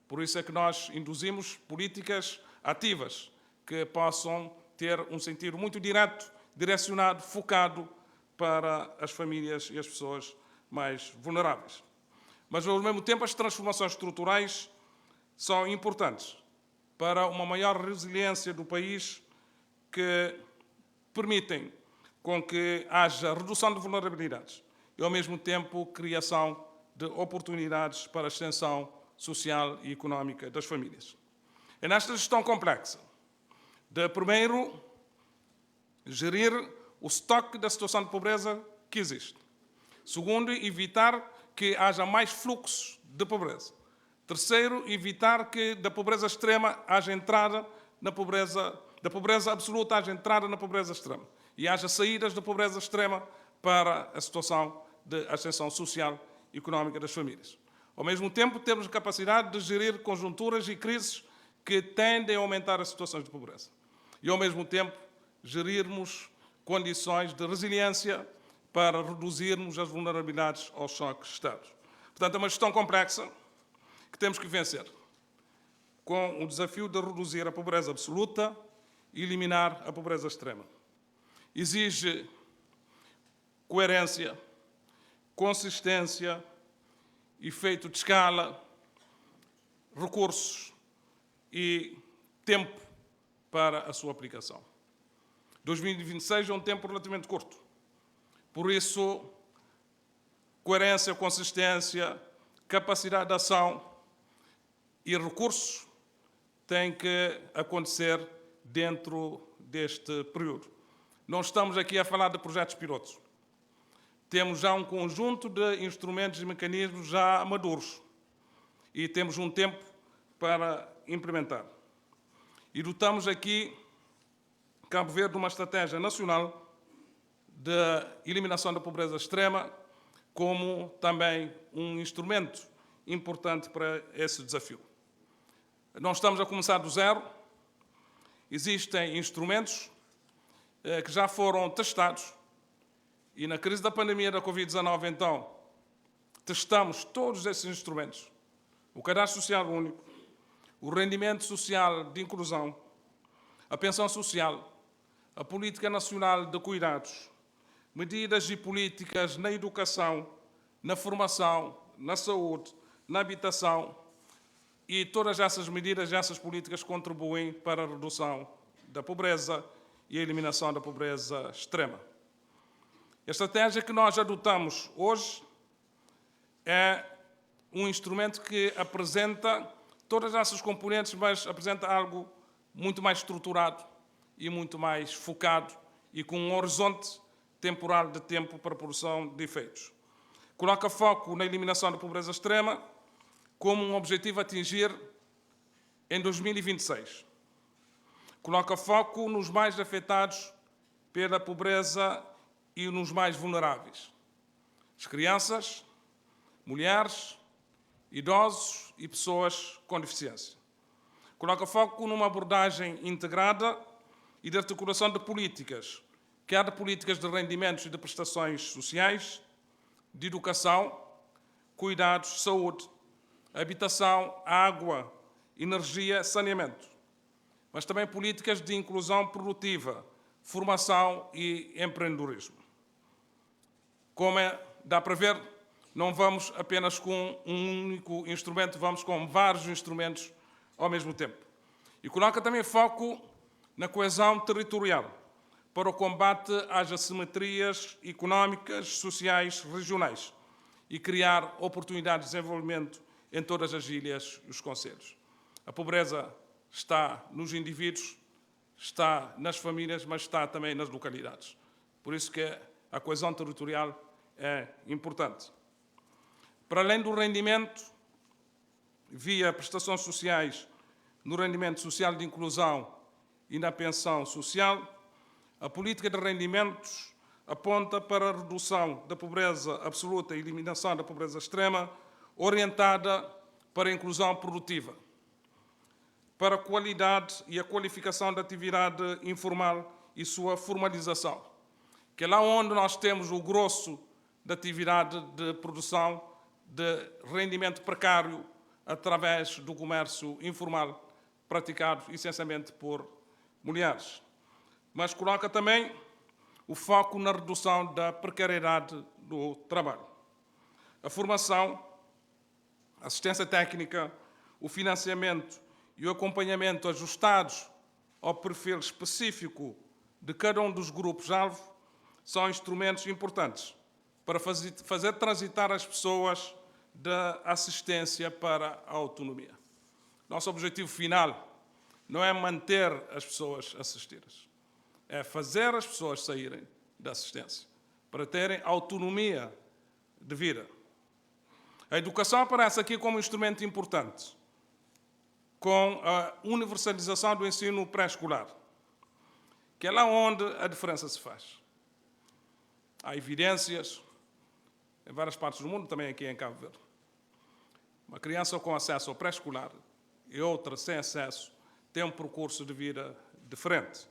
Por isso é que nós induzimos políticas ativas que possam ter um sentido muito direto, direcionado, focado para as famílias e as pessoas mais vulneráveis. Mas, ao mesmo tempo, as transformações estruturais são importantes para uma maior resiliência do país, que permitem com que haja redução de vulnerabilidades e, ao mesmo tempo, criação de oportunidades para a ascensão social e económica das famílias. É nesta gestão complexa de, primeiro, gerir o estoque da situação de pobreza que existe. Segundo, evitar que haja mais fluxos de pobreza. Terceiro, evitar que da pobreza extrema haja entrada na pobreza, da pobreza absoluta haja entrada na pobreza extrema. E haja saídas da pobreza extrema para a situação de ascensão social e económica das famílias. Ao mesmo tempo, temos a capacidade de gerir conjunturas e crises que tendem a aumentar as situações de pobreza. E, ao mesmo tempo, gerirmos condições de resiliência para reduzirmos as vulnerabilidades aos choques externos. Portanto, é uma gestão complexa que temos que vencer, com o desafio de reduzir a pobreza absoluta e eliminar a pobreza extrema. Exige coerência, consistência, efeito de escala, recursos e tempo para a sua aplicação. 2026 é um tempo relativamente curto. Por isso, coerência, consistência, capacidade de ação e recursos têm que acontecer dentro deste período. Não estamos aqui a falar de projetos pilotos. Temos já um conjunto de instrumentos e mecanismos já maduros e temos um tempo para implementar. E dotamos aqui Cabo Verde de uma estratégia nacional de eliminação da pobreza extrema, como também um instrumento importante para esse desafio. Não estamos a começar do zero. Existem instrumentos que já foram testados e na crise da pandemia da Covid-19, então, testamos todos esses instrumentos. O cadastro social único, o rendimento social de inclusão, a pensão social, a política nacional de cuidados, medidas e políticas na educação, na formação, na saúde, na habitação, e todas essas medidas e essas políticas contribuem para a redução da pobreza e a eliminação da pobreza extrema. A estratégia que nós adotamos hoje é um instrumento que apresenta todas essas componentes, mas apresenta algo muito mais estruturado e muito mais focado e com um horizonte temporal de tempo para a produção de efeitos. Coloca foco na eliminação da pobreza extrema como um objetivo a atingir em 2026. coloca foco nos mais afetados pela pobreza e nos mais vulneráveis: as crianças, mulheres, idosos e pessoas com deficiência. Coloca foco numa abordagem integrada e de articulação de políticas, quer de políticas de rendimentos e de prestações sociais, de educação, cuidados, saúde, habitação, água, energia, saneamento, mas também políticas de inclusão produtiva, formação e empreendedorismo. Como dá para ver, não vamos apenas com um único instrumento, vamos com vários instrumentos ao mesmo tempo. E coloca também foco na coesão territorial, para o combate às assimetrias económicas, sociais, regionais e criar oportunidades de desenvolvimento em todas as ilhas e os concelhos. A pobreza está nos indivíduos, está nas famílias, mas está também nas localidades. Por isso que a coesão territorial é importante. Para além do rendimento, via prestações sociais, no rendimento social de inclusão e na pensão social, a política de rendimentos aponta para a redução da pobreza absoluta e eliminação da pobreza extrema, orientada para a inclusão produtiva, para a qualidade e a qualificação da atividade informal e sua formalização, que é lá onde nós temos o grosso da atividade de produção de rendimento precário através do comércio informal praticado essencialmente por mulheres. Mas coloca também o foco na redução da precariedade do trabalho. A formação, a assistência técnica, o financiamento e o acompanhamento ajustados ao perfil específico de cada um dos grupos-alvo são instrumentos importantes para fazer transitar as pessoas da assistência para a autonomia. Nosso objetivo final não é manter as pessoas assistidas, é fazer as pessoas saírem da assistência, para terem autonomia de vida. A educação aparece aqui como um instrumento importante, com a universalização do ensino pré-escolar, que é lá onde a diferença se faz. Há evidências, em várias partes do mundo, também aqui em Cabo Verde. Uma criança com acesso ao pré-escolar e outra sem acesso tem um percurso de vida diferente.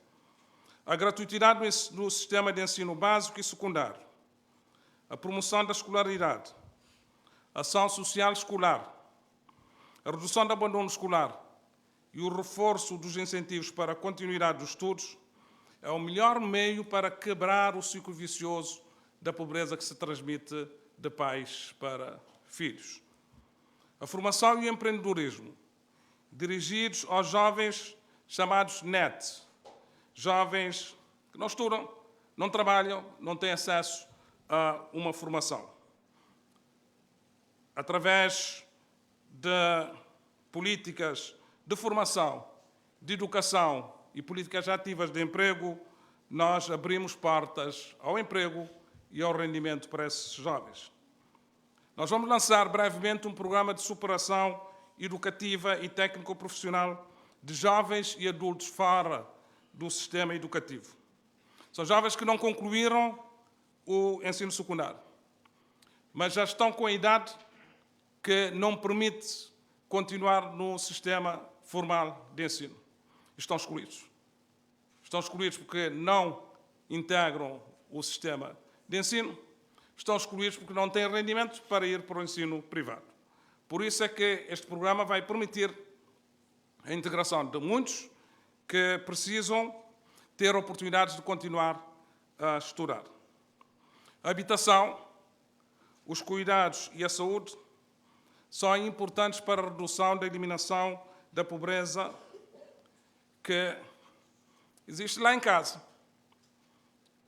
A gratuidade no sistema de ensino básico e secundário, a promoção da escolaridade, a ação social escolar, a redução do abandono escolar e o reforço dos incentivos para a continuidade dos estudos é o melhor meio para quebrar o ciclo vicioso da pobreza que se transmite de pais para filhos. A formação e o empreendedorismo, dirigidos aos jovens chamados NET, jovens que não estudam, não trabalham, não têm acesso a uma formação. Através de políticas de formação, de educação e políticas ativas de emprego, nós abrimos portas ao emprego e ao rendimento para esses jovens. Nós vamos lançar brevemente um programa de superação educativa e técnico-profissional de jovens e adultos fora do sistema educativo. São jovens que não concluíram o ensino secundário, mas já estão com a idade que não permite continuar no sistema formal de ensino. Estão excluídos. Estão excluídos porque não integram o sistema de ensino, estão excluídos porque não têm rendimento para ir para o ensino privado. Por isso é que este programa vai permitir a integração de muitos que precisam ter oportunidades de continuar a estudar. A habitação, os cuidados e a saúde são importantes para a redução da eliminação da pobreza que existe lá em casa.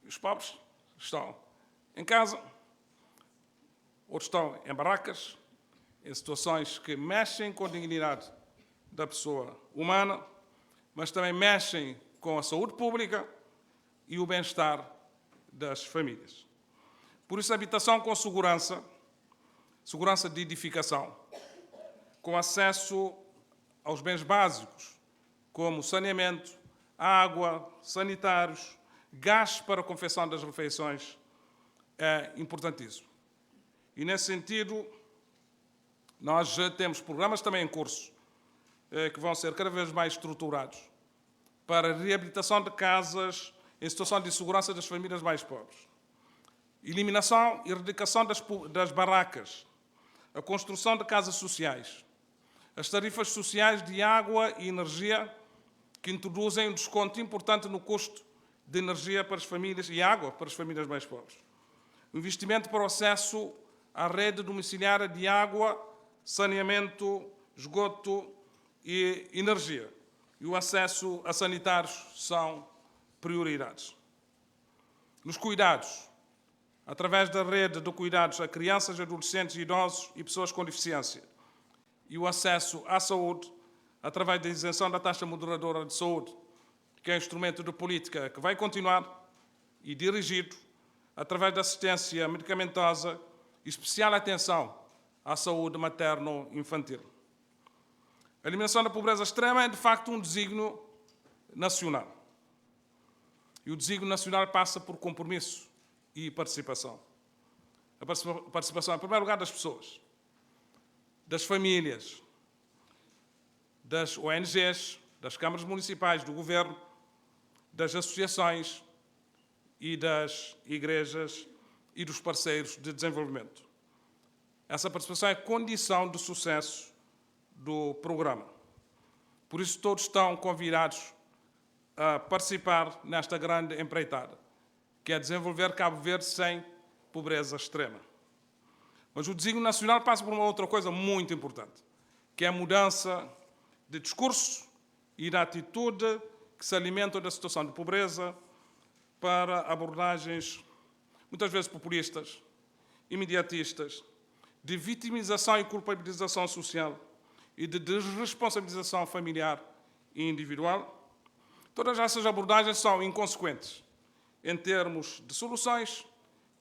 Os pobres estão em casa, outros estão em barracas, em situações que mexem com a dignidade da pessoa humana, mas também mexem com a saúde pública e o bem-estar das famílias. Por isso, a habitação com segurança, segurança de edificação, com acesso aos bens básicos, como saneamento, água, sanitários, gás para a confecção das refeições é importantíssimo. E, nesse sentido, nós já temos programas também em curso que vão ser cada vez mais estruturados para a reabilitação de casas em situação de insegurança das famílias mais pobres. Eliminação e erradicação das barracas, a construção de casas sociais, as tarifas sociais de água e energia que introduzem um desconto importante no custo de energia para as famílias e água para as famílias mais pobres. O investimento para o acesso à rede domiciliária de água, saneamento, esgoto e energia. E o acesso a sanitários são prioridades. Nos cuidados, através da rede de cuidados a crianças, adolescentes, idosos e pessoas com deficiência. E o acesso à saúde, através da isenção da taxa moderadora de saúde, que é um instrumento de política que vai continuar e dirigido através da assistência medicamentosa e especial atenção à saúde materno-infantil. A eliminação da pobreza extrema é, de facto, um desígnio nacional. E o desígnio nacional passa por compromisso e participação. A participação, em primeiro lugar, das pessoas, das famílias, das ONGs, das câmaras municipais, do governo, das associações e das igrejas e dos parceiros de desenvolvimento. Essa participação é condição de sucesso do programa. Por isso, todos estão convidados a participar nesta grande empreitada, que é desenvolver Cabo Verde sem pobreza extrema. Mas o desígnio nacional passa por uma outra coisa muito importante, que é a mudança de discurso e da atitude que se alimentam da situação de pobreza para abordagens muitas vezes populistas, imediatistas, de vitimização e culpabilização social e de desresponsabilização familiar e individual. Todas essas abordagens são inconsequentes em termos de soluções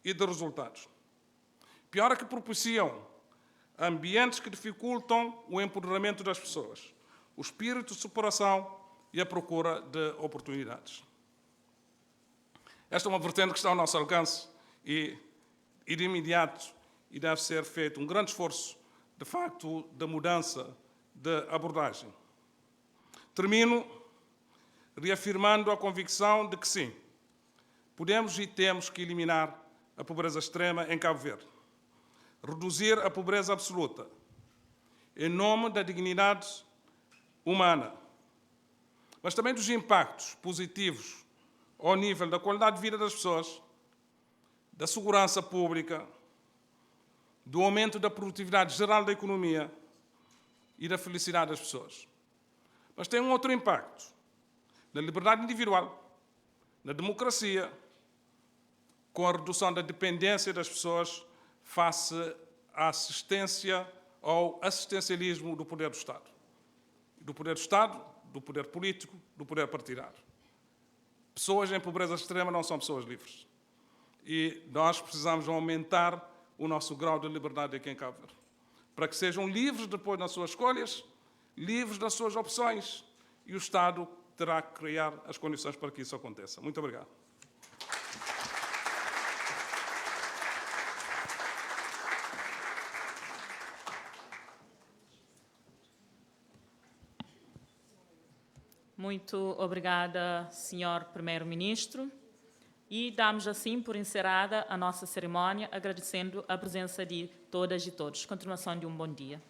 e de resultados. Pior é que propiciam ambientes que dificultam o empoderamento das pessoas, o espírito de superação e a procura de oportunidades. Esta é uma vertente que está ao nosso alcance e de imediato e deve ser feito um grande esforço, de facto, de mudança de abordagem. Termino reafirmando a convicção de que sim, podemos e temos que eliminar a pobreza extrema em Cabo Verde, reduzir a pobreza absoluta, em nome da dignidade humana, mas também dos impactos positivos ao nível da qualidade de vida das pessoas, da segurança pública, do aumento da produtividade geral da economia e da felicidade das pessoas. Mas tem um outro impacto, na liberdade individual, na democracia, com a redução da dependência das pessoas face à assistência ao assistencialismo do poder do Estado. Do poder do Estado, do poder político, do poder partidário. Pessoas em pobreza extrema não são pessoas livres. E nós precisamos aumentar o nosso grau de liberdade aqui em Cabo Verde, para que sejam livres depois das suas escolhas, livres das suas opções, e o Estado terá que criar as condições para que isso aconteça. Muito obrigado. Muito obrigada, Sr. Primeiro-Ministro. E damos assim por encerrada a nossa cerimónia, agradecendo a presença de todas e todos. Continuação de um bom dia.